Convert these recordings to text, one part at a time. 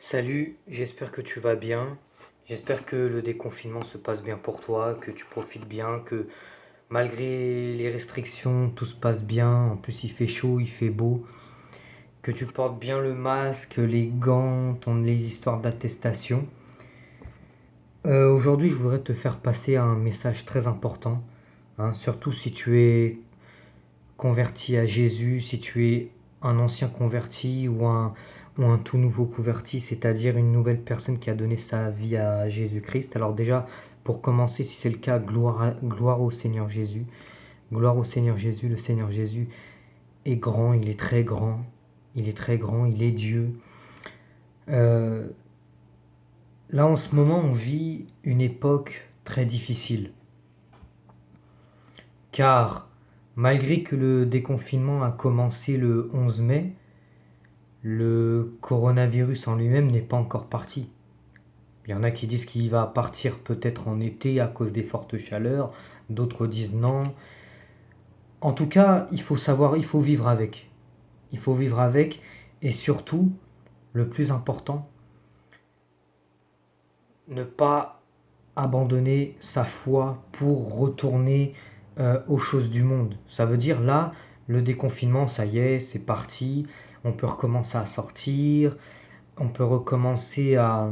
Salut, j'espère que tu vas bien. J'espère que le déconfinement se passe bien pour toi, que tu profites bien, que malgré les restrictions, tout se passe bien. En plus, il fait chaud, il fait beau. Que tu portes bien le masque, les gants, les histoires d'attestation. Aujourd'hui, je voudrais te faire passer un message très important, hein, surtout si tu es converti à Jésus, si tu es un ancien converti ou un tout nouveau converti, c'est-à-dire une nouvelle personne qui a donné sa vie à Jésus-Christ. Alors déjà, pour commencer, si c'est le cas, gloire au Seigneur Jésus. Gloire au Seigneur Jésus. Le Seigneur Jésus est grand, il est très grand. Il est très grand, il est Dieu. Euh, Là, en ce moment, on vit une époque très difficile. Car malgré que le déconfinement a commencé le 11 mai, le coronavirus en lui-même n'est pas encore parti. Il y en a qui disent qu'il va partir peut-être en été à cause des fortes chaleurs, d'autres disent non. En tout cas, il faut savoir, il faut vivre avec. Il faut vivre avec et surtout, le plus important, ne pas abandonner sa foi pour retourner aux choses du monde. Ça veut dire là, le déconfinement, ça y est, c'est parti, on peut recommencer à sortir, on peut recommencer à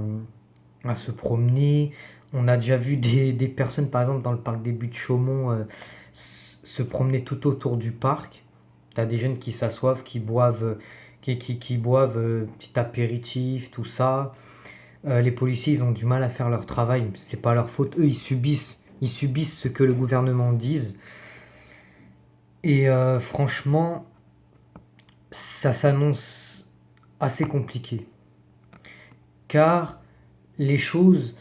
se promener. On a déjà vu des personnes, par exemple, dans le parc des Buttes-Chaumont, se promener tout autour du parc. Tu as des jeunes qui s'assoivent, qui boivent petit apéritif, tout ça. Les policiers, ils ont du mal à faire leur travail. C'est pas leur faute. Eux, ils subissent ce que le gouvernement dise. Et franchement, ça s'annonce assez compliqué. Car les choses,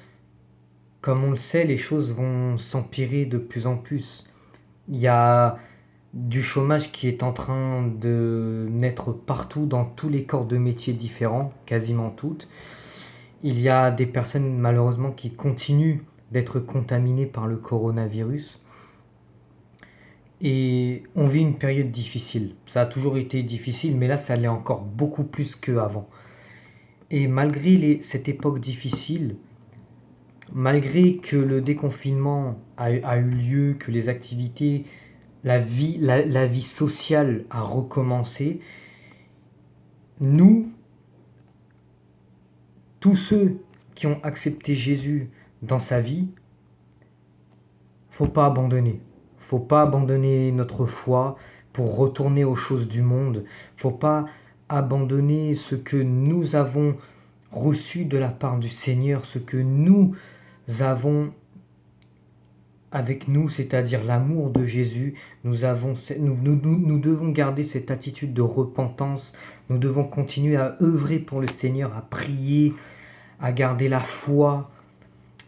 comme on le sait, les choses vont s'empirer de plus en plus. Il y a du chômage qui est en train de naître partout, dans tous les corps de métiers différents, quasiment toutes. Il y a des personnes malheureusement qui continuent d'être contaminées par le coronavirus. Et on vit une période difficile. Ça a toujours été difficile, mais là, ça l'est encore beaucoup plus qu'avant. Et malgré cette époque difficile, malgré que le déconfinement a eu lieu, que les activités, la vie sociale a recommencé, nous, tous ceux qui ont accepté Jésus dans sa vie, faut pas abandonner. Faut pas abandonner notre foi pour retourner aux choses du monde. Faut pas abandonner ce que nous avons reçu de la part du Seigneur, ce que nous avons avec nous, c'est-à-dire l'amour de Jésus. Nous devons garder cette attitude de repentance. Nous devons continuer à œuvrer pour le Seigneur, à prier, à garder la foi,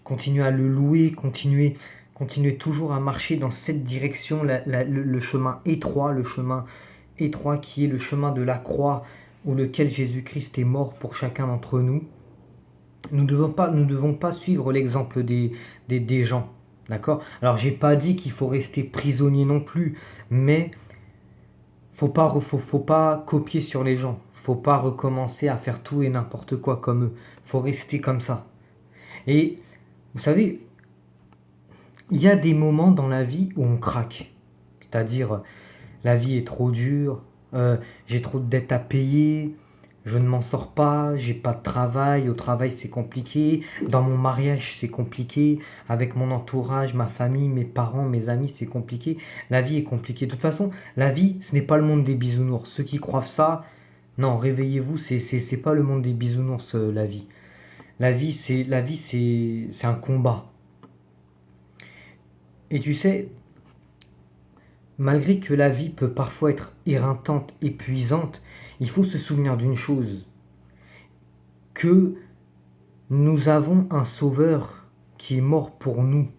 continuer à le louer, continuer toujours à marcher dans cette direction, le chemin étroit qui est le chemin de la croix, où lequel Jésus-Christ est mort pour chacun d'entre nous. Nous ne devons pas suivre l'exemple des gens. D'accord. Alors, j'ai pas dit qu'il faut rester prisonnier non plus, mais faut pas copier sur les gens. Faut pas recommencer à faire tout et n'importe quoi comme eux. Faut rester comme ça. Et vous savez, il y a des moments dans la vie où on craque. C'est-à-dire, la vie est trop dure, j'ai trop de dettes à payer, je ne m'en sors pas, j'ai pas de travail, au travail c'est compliqué, dans mon mariage c'est compliqué, avec mon entourage, ma famille, mes parents, mes amis c'est compliqué. La vie est compliquée. De toute façon, la vie ce n'est pas le monde des bisounours. Ceux qui croient ça, non, réveillez-vous, c'est pas le monde des bisounours, la vie. C'est un combat. Et tu sais, malgré que la vie peut parfois être éreintante, épuisante, il faut se souvenir d'une chose, que nous avons un sauveur qui est mort pour nous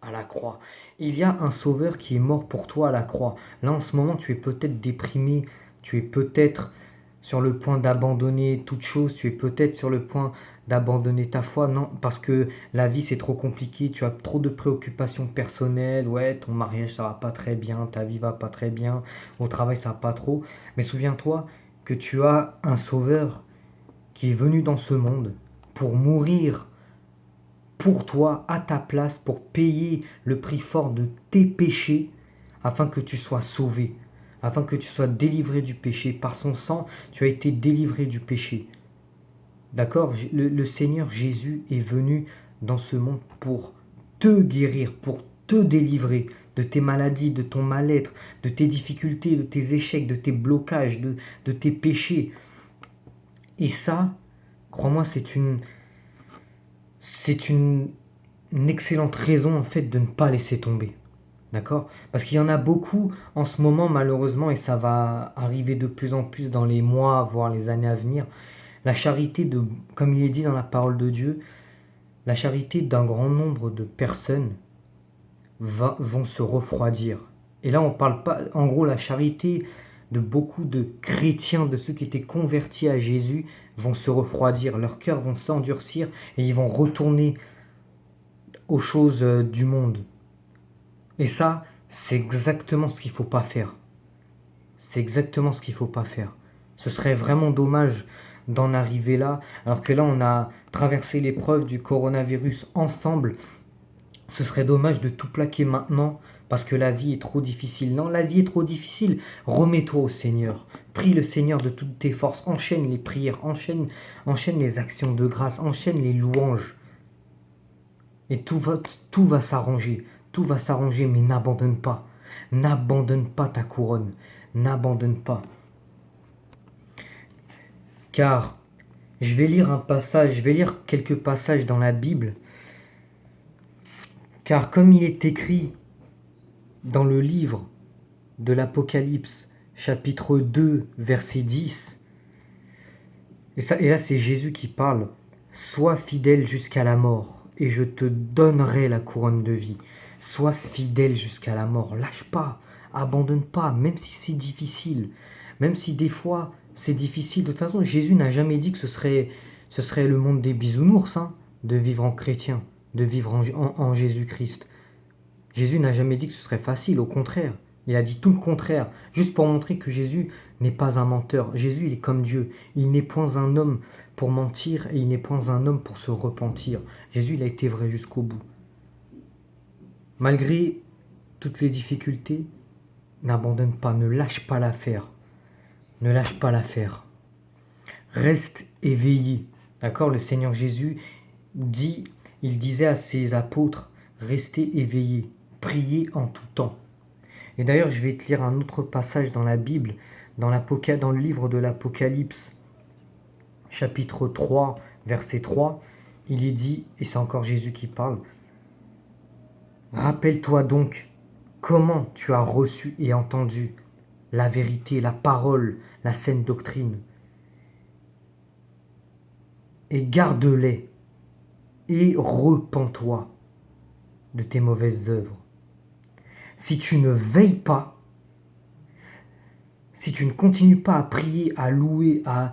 à la croix. Il y a un sauveur qui est mort pour toi à la croix. Là en ce moment tu es peut-être déprimé, tu es peut-être sur le point d'abandonner toute chose, tu es peut-être sur le point d'abandonner ta foi, non, parce que la vie c'est trop compliqué, tu as trop de préoccupations personnelles, ouais, ton mariage ça va pas très bien, ta vie va pas très bien, au travail ça va pas trop, mais souviens-toi que tu as un sauveur qui est venu dans ce monde pour mourir pour toi, à ta place, pour payer le prix fort de tes péchés, afin que tu sois sauvé, afin que tu sois délivré du péché. Par son sang, tu as été délivré du péché. D'accord? Le Seigneur Jésus est venu dans ce monde pour te guérir, pour te délivrer de tes maladies, de ton mal-être, de tes difficultés, de tes échecs, de tes blocages, de tes péchés. Et ça, crois-moi, c'est une excellente raison en fait de ne pas laisser tomber. D'accord? Parce qu'il y en a beaucoup en ce moment malheureusement et ça va arriver de plus en plus dans les mois, voire les années à venir. La charité, comme il est dit dans la parole de Dieu, la charité d'un grand nombre de personnes vont se refroidir. Et là on parle pas, en gros la charité de beaucoup de chrétiens, de ceux qui étaient convertis à Jésus, vont se refroidir, leurs cœurs vont s'endurcir et ils vont retourner aux choses du monde. Et ça, c'est exactement ce qu'il ne faut pas faire. C'est exactement ce qu'il ne faut pas faire. Ce serait vraiment dommage d'en arriver là, alors que là, on a traversé l'épreuve du coronavirus ensemble. Ce serait dommage de tout plaquer maintenant parce que la vie est trop difficile. Non, la vie est trop difficile. Remets-toi au Seigneur. Prie le Seigneur de toutes tes forces. Enchaîne les prières, enchaîne les actions de grâce, enchaîne les louanges. Et tout va s'arranger. Tout va s'arranger, mais n'abandonne pas. N'abandonne pas ta couronne. N'abandonne pas. Car je vais lire quelques passages dans la Bible. Car comme il est écrit dans le livre de l'Apocalypse, chapitre 2, verset 10, et là c'est Jésus qui parle, « Sois fidèle jusqu'à la mort, et je te donnerai la couronne de vie. » Sois fidèle jusqu'à la mort, lâche pas, abandonne pas, même si c'est difficile, même si des fois c'est difficile. De toute façon, Jésus n'a jamais dit que ce serait le monde des bisounours, hein, de vivre en chrétien, de vivre en Jésus-Christ. Jésus n'a jamais dit que ce serait facile, au contraire. Il a dit tout le contraire, juste pour montrer que Jésus n'est pas un menteur. Jésus, il est comme Dieu. Il n'est point un homme pour mentir et il n'est point un homme pour se repentir. Jésus, il a été vrai jusqu'au bout. Malgré toutes les difficultés, n'abandonne pas, ne lâche pas l'affaire. Ne lâche pas l'affaire. Reste éveillé. D'accord? Le Seigneur Jésus il disait à ses apôtres, restez éveillés, priez en tout temps. Et d'ailleurs, je vais te lire un autre passage dans la Bible, dans le livre de l'Apocalypse, chapitre 3, verset 3. Il est dit, et c'est encore Jésus qui parle, « Rappelle-toi donc comment tu as reçu et entendu la vérité, la parole, la saine doctrine. Et garde-les et repens-toi de tes mauvaises œuvres. Si tu ne veilles pas, si tu ne continues pas à prier, à louer, à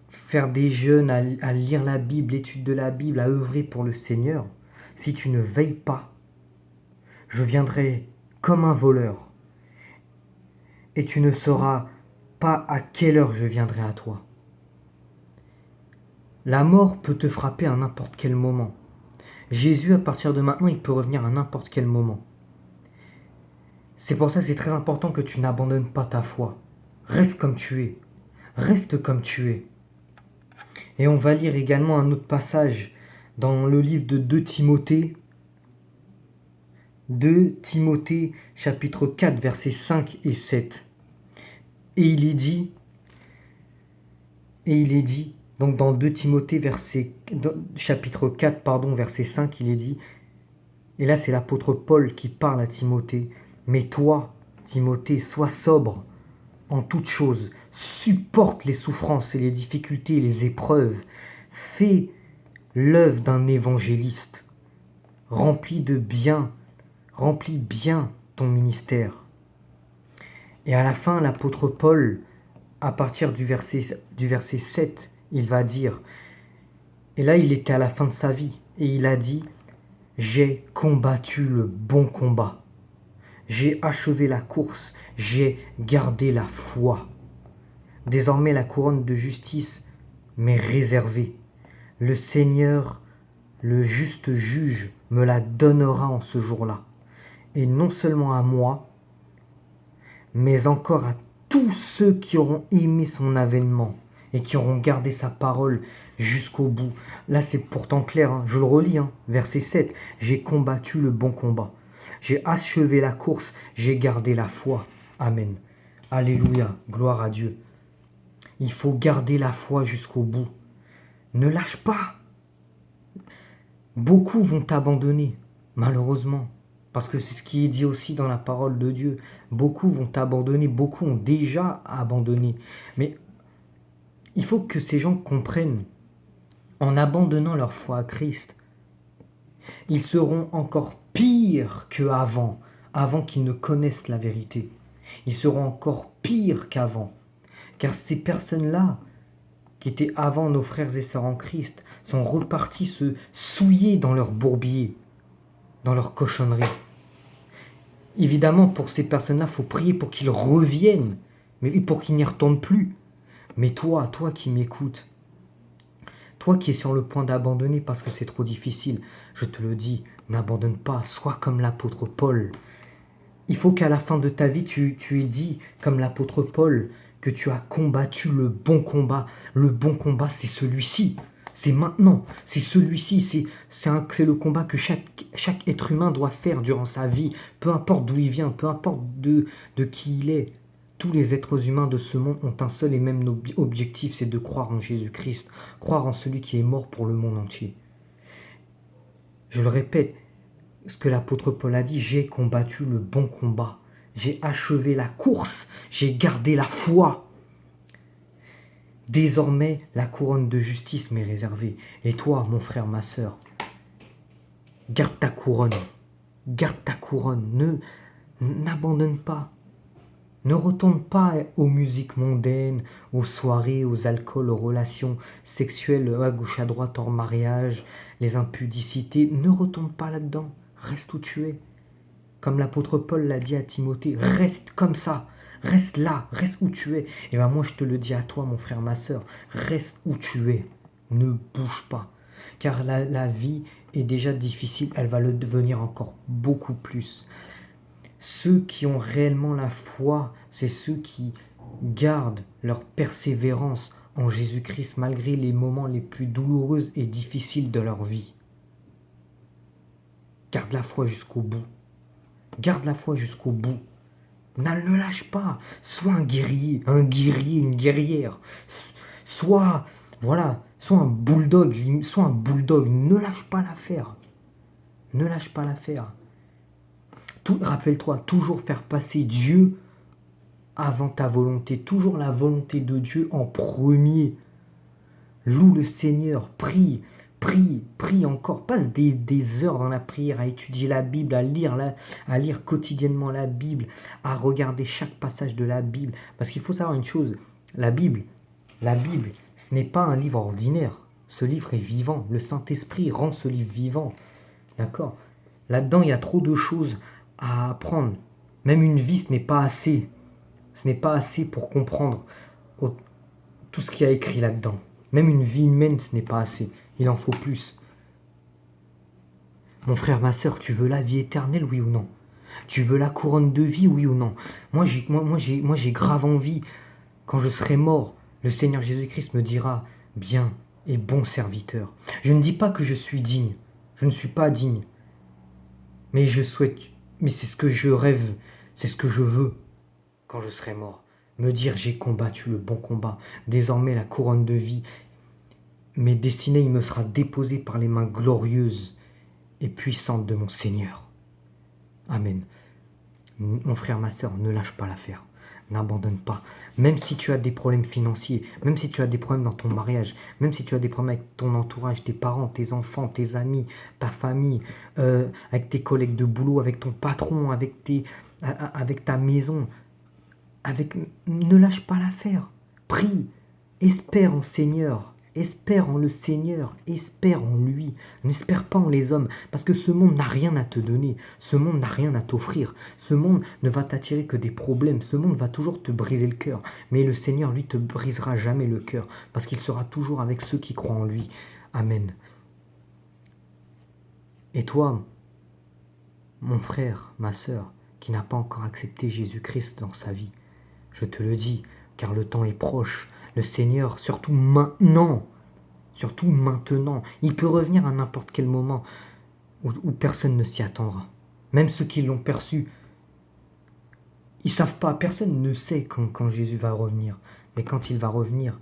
faire des jeûnes, à lire la Bible, l'étude de la Bible, à œuvrer pour le Seigneur, si tu ne veilles pas, je viendrai comme un voleur et tu ne sauras pas à quelle heure je viendrai à toi. La mort peut te frapper à n'importe quel moment. Jésus, à partir de maintenant, il peut revenir à n'importe quel moment. C'est pour ça que c'est très important que tu n'abandonnes pas ta foi. Reste comme tu es. Reste comme tu es. Et on va lire également un autre passage dans le livre de 2 Timothée. 2 Timothée, chapitre 4, versets 5 et 7. Et il est dit, donc dans 2 Timothée, chapitre 4, verset 5, il est dit, et là c'est l'apôtre Paul qui parle à Timothée, « Mais toi, Timothée, sois sobre en toutes choses, supporte les souffrances et les difficultés et les épreuves, fais l'œuvre d'un évangéliste, remplis bien ton ministère. » Et à la fin, l'apôtre Paul, à partir du verset 7, il va dire, et là il était à la fin de sa vie, et il a dit, « J'ai combattu le bon combat, j'ai achevé la course, j'ai gardé la foi. Désormais la couronne de justice mais réservée. Le Seigneur, le juste juge, me la donnera en ce jour-là. Et non seulement à moi, mais encore à tous ceux qui auront aimé son avènement et qui auront gardé sa parole jusqu'au bout. Là, c'est pourtant clair, hein. Je le relis, hein. Verset 7. J'ai combattu le bon combat. J'ai achevé la course. J'ai gardé la foi. Amen. Alléluia. Gloire à Dieu. Il faut garder la foi jusqu'au bout. Ne lâche pas. Beaucoup vont t'abandonner, malheureusement. Parce que c'est ce qui est dit aussi dans la parole de Dieu. Beaucoup vont t'abandonner, beaucoup ont déjà abandonné. Mais il faut que ces gens comprennent, en abandonnant leur foi à Christ, ils seront encore pires qu'avant, avant qu'ils ne connaissent la vérité. Ils seront encore pires qu'avant. Car ces personnes-là, qui étaient avant nos frères et sœurs en Christ, sont repartis se souiller dans leur bourbier, dans leur cochonnerie. Évidemment, pour ces personnes-là, il faut prier pour qu'ils reviennent, mais pour qu'ils n'y retournent plus. Mais toi qui m'écoutes, toi qui es sur le point d'abandonner parce que c'est trop difficile, je te le dis, n'abandonne pas, sois comme l'apôtre Paul. Il faut qu'à la fin de ta vie, tu aies dit, comme l'apôtre Paul, que tu as combattu le bon combat. Le bon combat, c'est celui-ci. C'est maintenant. C'est celui-ci. C'est le combat que chaque être humain doit faire durant sa vie. Peu importe d'où il vient, peu importe de qui il est. Tous les êtres humains de ce monde ont un seul et même objectif, c'est de croire en Jésus-Christ. Croire en celui qui est mort pour le monde entier. Je le répète, ce que l'apôtre Paul a dit, j'ai combattu le bon combat. J'ai achevé la course, j'ai gardé la foi. Désormais, la couronne de justice m'est réservée. Et toi, mon frère, ma sœur, garde ta couronne. Garde ta couronne. N'abandonne pas. Ne retourne pas aux musiques mondaines, aux soirées, aux alcools, aux relations sexuelles à gauche à droite hors mariage, les impudicités. Ne retourne pas là-dedans. Reste où tu es. Comme l'apôtre Paul l'a dit à Timothée, reste comme ça, reste là, reste où tu es. Et bien moi je te le dis à toi mon frère, ma sœur, reste où tu es, ne bouge pas. Car la vie est déjà difficile, elle va le devenir encore beaucoup plus. Ceux qui ont réellement la foi, c'est ceux qui gardent leur persévérance en Jésus-Christ malgré les moments les plus douloureux et difficiles de leur vie. Garde la foi jusqu'au bout. Garde la foi jusqu'au bout. Ne le lâche pas. Sois un guerrier, une guerrière. Sois un bulldog. Ne lâche pas l'affaire. Ne lâche pas l'affaire. Rappelle-toi, toujours faire passer Dieu avant ta volonté. Toujours la volonté de Dieu en premier. Loue le Seigneur, prie encore, passe des heures dans la prière, à étudier la Bible, à lire quotidiennement la Bible, à regarder chaque passage de la Bible. Parce qu'il faut savoir une chose, la Bible, ce n'est pas un livre ordinaire. Ce livre est vivant. Le Saint-Esprit rend ce livre vivant. D'accord ? Là-dedans, il y a trop de choses à apprendre. Même une vie, ce n'est pas assez. Ce n'est pas assez pour comprendre tout ce qu'il y a écrit là-dedans. Même une vie humaine, ce n'est pas assez. Il en faut plus. Mon frère, ma sœur, tu veux la vie éternelle, oui ou non? Tu veux la couronne de vie, oui ou non? Moi, j'ai grave envie. Quand je serai mort, le Seigneur Jésus-Christ me dira, bien et bon serviteur. Je ne dis pas que je suis digne. Je ne suis pas digne. Mais c'est ce que je rêve. C'est ce que je veux quand je serai mort. Me dire, j'ai combattu le bon combat. Désormais, la couronne de vie m'est destinée, il me sera déposé par les mains glorieuses et puissantes de mon Seigneur. Amen. Mon frère, ma sœur, ne lâche pas l'affaire. N'abandonne pas. Même si tu as des problèmes financiers, même si tu as des problèmes dans ton mariage, même si tu as des problèmes avec ton entourage, tes parents, tes enfants, tes amis, ta famille, avec tes collègues de boulot, avec ton patron, avec ta maison, ne lâche pas l'affaire. Prie, espère en Seigneur. Espère en le Seigneur, espère en lui, n'espère pas en les hommes, parce que ce monde n'a rien à te donner, ce monde n'a rien à t'offrir, ce monde ne va t'attirer que des problèmes, ce monde va toujours te briser le cœur, mais le Seigneur, lui, te brisera jamais le cœur, parce qu'il sera toujours avec ceux qui croient en lui. Amen. Et toi, mon frère, ma sœur, qui n'a pas encore accepté Jésus-Christ dans sa vie, je te le dis, car le temps est proche, le Seigneur, surtout maintenant, il peut revenir à n'importe quel moment où personne ne s'y attendra. Même ceux qui l'ont perçu, ils savent pas, personne ne sait quand Jésus va revenir. Mais quand il va revenir,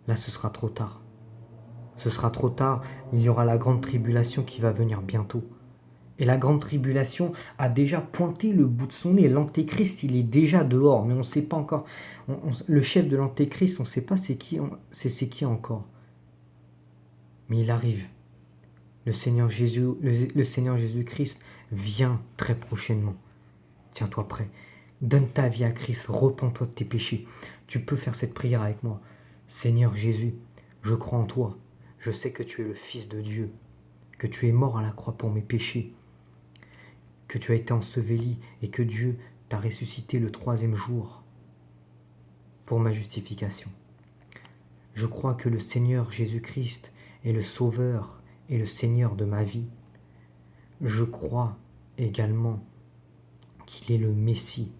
là ce sera trop tard. Ce sera trop tard, il y aura la grande tribulation qui va venir bientôt. Et la grande tribulation a déjà pointé le bout de son nez. L'antéchrist, il est déjà dehors, mais on ne sait pas encore. Le chef de l'antéchrist, on ne sait pas c'est qui encore. Mais il arrive. Le Seigneur Jésus-Christ vient très prochainement. Tiens-toi prêt. Donne ta vie à Christ. Repens-toi de tes péchés. Tu peux faire cette prière avec moi. Seigneur Jésus, je crois en toi. Je sais que tu es le Fils de Dieu, que tu es mort à la croix pour mes péchés, que tu as été enseveli et que Dieu t'a ressuscité le 3e jour pour ma justification. Je crois que le Seigneur Jésus-Christ est le Sauveur et le Seigneur de ma vie. Je crois également qu'il est le Messie.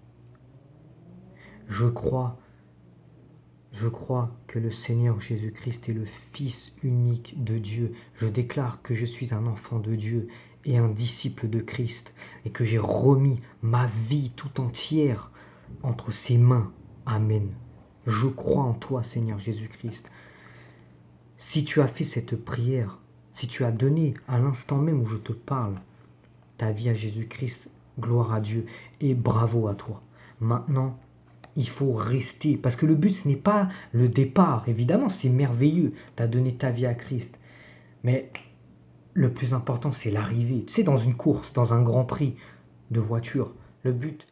Je crois que le Seigneur Jésus-Christ est le Fils unique de Dieu. Je déclare que je suis un enfant de Dieu et un disciple de Christ et que j'ai remis ma vie tout entière entre ses mains. Amen. Je crois en toi, Seigneur Jésus-Christ. Si tu as fait cette prière, si tu as donné à l'instant même où je te parle ta vie à Jésus-Christ, gloire à Dieu et bravo à toi. Maintenant, il faut rester, parce que le but, ce n'est pas le départ. Évidemment, c'est merveilleux, tu as donné ta vie à Christ. Mais le plus important, c'est l'arrivée. Tu sais, dans une course, dans un grand prix de voiture, le but,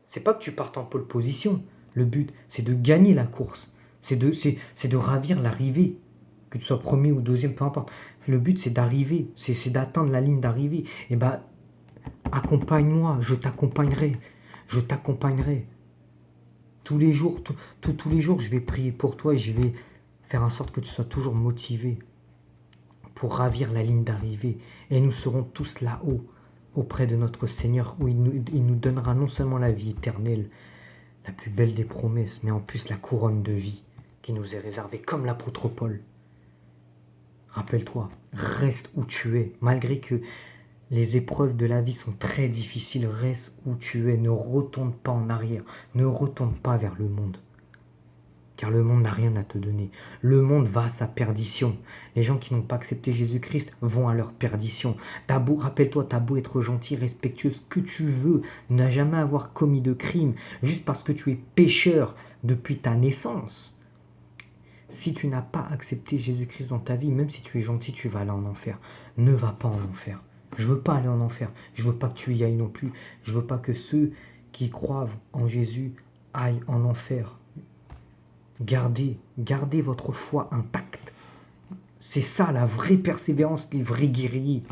c'est pas que tu partes en pole position. Le but, c'est de gagner la course. C'est de ravir l'arrivée. Que tu sois premier ou deuxième, peu importe. Le but, c'est d'arriver. C'est d'atteindre la ligne d'arrivée. Et bah, accompagne-moi, je t'accompagnerai. Je t'accompagnerai. Tous les jours, tous les jours, je vais prier pour toi et je vais faire en sorte que tu sois toujours motivé pour ravir la ligne d'arrivée. Et nous serons tous là-haut, auprès de notre Seigneur, où il nous donnera non seulement la vie éternelle, la plus belle des promesses, mais en plus la couronne de vie qui nous est réservée, comme l'apôtre Paul. Rappelle-toi, reste où tu es, malgré que les épreuves de la vie sont très difficiles, reste où tu es, ne retourne pas en arrière, ne retourne pas vers le monde. Car le monde n'a rien à te donner. Le monde va à sa perdition. Les gens qui n'ont pas accepté Jésus-Christ vont à leur perdition. Rappelle-toi, t'as beau être gentil, respectueux, ce que tu veux, n'a jamais avoir commis de crime, juste parce que tu es pécheur depuis ta naissance. Si tu n'as pas accepté Jésus-Christ dans ta vie, même si tu es gentil, tu vas aller en enfer. Ne va pas en enfer. Je veux pas aller en enfer. Je veux pas que tu y ailles non plus. Je veux pas que ceux qui croient en Jésus aillent en enfer. Gardez votre foi intacte. C'est ça la vraie persévérance, les vrais guerriers.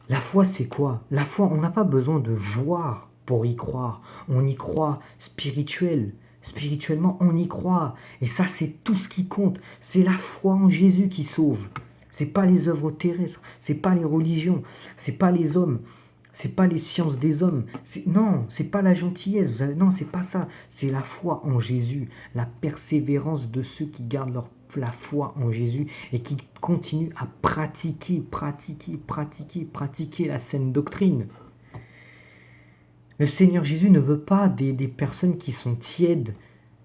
La foi, c'est quoi? La foi, on n'a pas besoin de voir pour y croire. On y croit spirituellement, on y croit. Et ça, c'est tout ce qui compte. C'est la foi en Jésus qui sauve. C'est pas les œuvres terrestres, c'est pas les religions, c'est pas les hommes, c'est pas les sciences des hommes. Non, c'est pas la gentillesse. Non, c'est pas ça. C'est la foi en Jésus, la persévérance de ceux qui gardent la foi en Jésus et qui continuent à pratiquer la saine doctrine. Le Seigneur Jésus ne veut pas des personnes qui sont tièdes.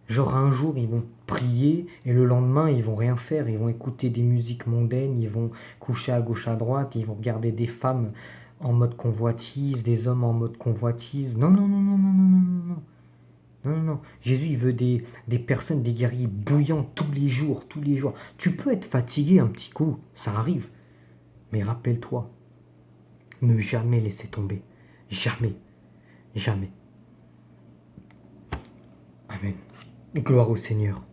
Genre un jour ils vont prier et le lendemain ils vont rien faire, ils vont écouter des musiques mondaines, ils vont coucher à gauche à droite, ils vont regarder des femmes en mode convoitise, des hommes en mode convoitise. Non. Jésus il veut des personnes, des guerriers bouillants tous les jours. Tu peux être fatigué un petit coup, ça arrive. Mais rappelle-toi, ne jamais laisser tomber. Jamais. Amen. Gloire au Seigneur.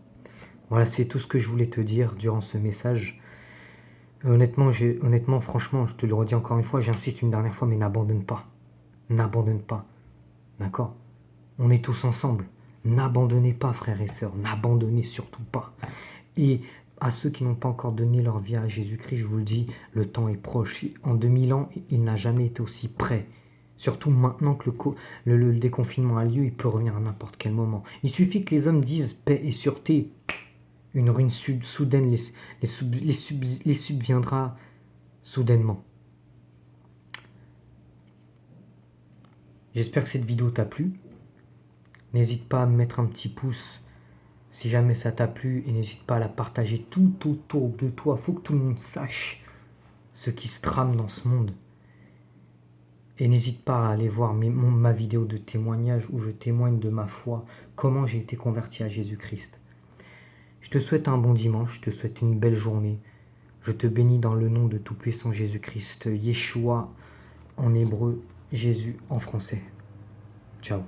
Voilà, c'est tout ce que je voulais te dire durant ce message. Honnêtement, franchement, je te le redis encore une fois, j'insiste une dernière fois, mais n'abandonne pas. N'abandonne pas. D'accord? On est tous ensemble. N'abandonnez pas, frères et sœurs. N'abandonnez surtout pas. Et à ceux qui n'ont pas encore donné leur vie à Jésus-Christ, je vous le dis, le temps est proche. En 2000 ans, il n'a jamais été aussi près. Surtout maintenant que le déconfinement a lieu, il peut revenir à n'importe quel moment. Il suffit que les hommes disent paix et sûreté. Une ruine soudaine les subviendra soudainement. J'espère que cette vidéo t'a plu. N'hésite pas à me mettre un petit pouce si jamais ça t'a plu et n'hésite pas à la partager tout autour de toi. Il faut que tout le monde sache ce qui se trame dans ce monde. Et n'hésite pas à aller voir ma vidéo de témoignage où je témoigne de ma foi, comment j'ai été converti à Jésus-Christ. Je te souhaite un bon dimanche, je te souhaite une belle journée. Je te bénis dans le nom de Tout-Puissant Jésus-Christ, Yeshua en hébreu, Jésus en français. Ciao.